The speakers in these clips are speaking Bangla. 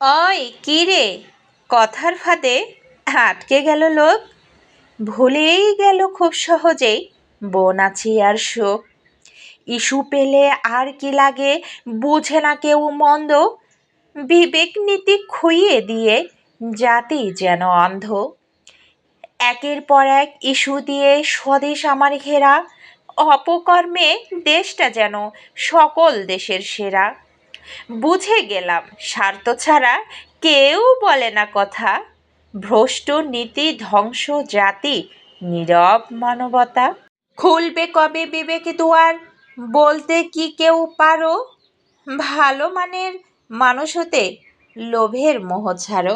অয় কি রে, কথার ফাঁদে আটকে গেল লোক, ভুলেই গেল খুব সহজেই বোন আছি আর শোক। ইস্যু পেলে আর কি লাগে, বুঝে না কেউ মন্দ, বিবেক নীতি খুইয়ে দিয়ে জাতি যেন অন্ধ। একের পর এক ইস্যু দিয়ে স্বদেশ আমার ঘেরা, অপকর্মে দেশটা যেন সকল দেশের সেরা। বুঝে গেলাম স্বার্থ ছাড়া কেউ বলে না কথা, ভ্রষ্ট নীতি ধ্বংস জাতি, নীরব মানবতা। খুলবে কবে বিবেকে দুয়ার, বলতে কি কেউ পারো, ভালো মানের মানুষ হতে লোভের মোহ ছাড়ো।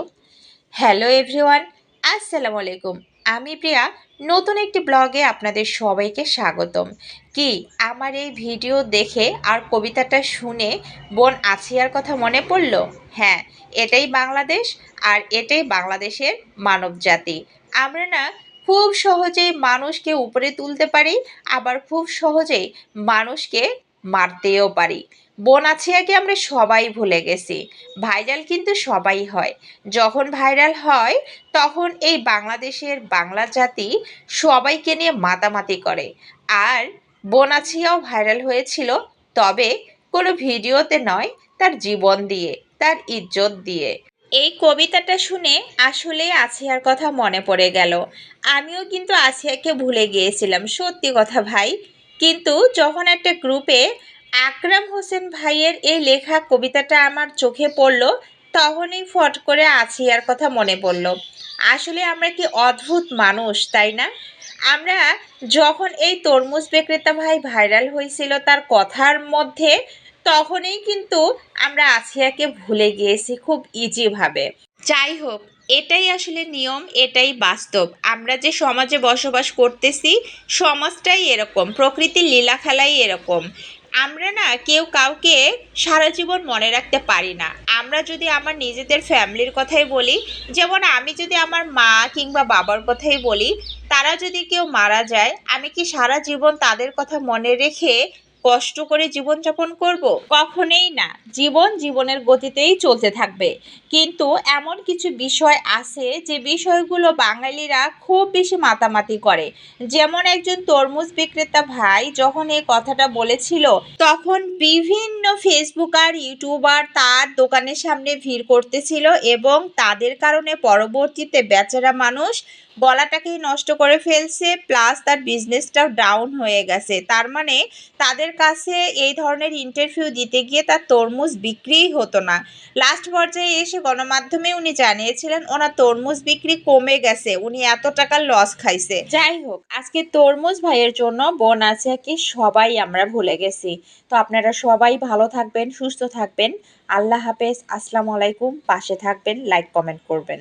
হ্যালো এভরিওয়ান, আসসালামু আলাইকুম। আমি প্রিয়া, নতুন একটি ব্লগে আপনাদের সবাইকে স্বাগতম। কি আমার এই ভিডিও দেখে আর কবিতাটা শুনে বোন আছিয়ার কথা মনে পড়ল? হ্যাঁ, এটাই বাংলাদেশ, আর এটাই বাংলাদেশের মানব জাতি। আমরা না খুব সহজেই মানুষকে উপরে তুলতে পারি, আবার খুব সহজেই মানুষকে মারতেও পারি। বোন আছিয়াকে আমরা সবাই ভুলে গেছি। ভাইরাল কিন্তু সবাই হয়। যখন ভাইরাল হয় তখন এই বাংলাদেশের বাংলা জাতি সবাইকে নিয়ে মাতামাতি করে। আর বোনাছিয়াও ভাইরাল হয়েছিল, তবে কোনো ভিডিওতে নয়, তার জীবন দিয়ে, তার ইজ্জত দিয়ে। এই কবিতাটা শুনে আসলেই আসিয়ার কথা মনে পড়ে গেল। আমিও কিন্তু আসিয়াকে ভুলে গিয়েছিলাম, সত্যি কথা ভাই। কিন্তু যখন একটা গ্রুপে আকরাম হোসেন ভাইয়ের এই লেখা কবিতাটা আমার চোখে পড়ল, তখনই ফট করে আসিয়ার কথা মনে পড়ল। আসলে আমরা কি অদ্ভুত মানুষ, তাই না? আমরা যখন এই তরমুজ বিক্রেতা ভাই ভাইরাল হয়েছিল তার কথার মধ্যে, তখনই কিন্তু আমরা আসিয়াকে ভুলে গিয়েছি খুব ইজিভাবে। যাই হোক, এটাই আসলে নিয়ম, এটাই বাস্তব। আমরা যে সমাজে বসবাস করতেছি, সমাজটাই এরকম, প্রকৃতির লীলা খেলাই এরকম। আমরা না কেউ কাউকে সারা জীবন মনে রাখতে পারি না। আমরা যদি আমার নিজেদের ফ্যামিলির কথাই বলি, যেমন আমি যদি আমার মা কিংবা বাবার কথাই বলি, তারা যদি কেউ মারা যায়, আমি কি সারা জীবন তাদের কথা মনে রেখে কষ্ট করে জীবনযাপন করব? কখনোই না। জীবন জীবনের গতিতেই চলতে থাকবে। কিন্তু এমন কিছু বিষয় আছে যে বিষয়গুলো বাঙালিরা খুব বেশি মাতামাতি করে। যেমন একজন তরমুজ বিক্রেতা ভাই যখন এই কথাটা বলেছিল, তখন বিভিন্ন ফেসবুক আর ইউটিউবার তার দোকানের সামনে ভিড় করতেছিল, এবং তাদের কারণে পরবর্তীতে বেচারা মানুষ গলাটাকেই নষ্ট করে ফেলছে, প্লাস তার বিজনেসটাও ডাউন হয়ে গেছে। তার মানে তাদের কাছে এই ধরনের ইন্টারভিউ দিতে গিয়ে তার তরমুজ বিক্রিই হতো না। লাস্ট পর্যায়ে এসে গণমাধ্যমে উনি জানিয়েছিলেন ওনার তরমুজ বিক্রি কমে গেছে, উনি এত টাকার লস খাইছে। যাই হোক, আজকে তরমুজ ভাইয়ের জন্য বোন আছিয়াকে সবাই আমরা ভুলে গেছি। তো আপনারা সবাই ভালো থাকবেন, সুস্থ থাকবেন। আল্লাহ হাফেজ, আসসালামু আলাইকুম। পাশে থাকবেন, লাইক কমেন্ট করবেন।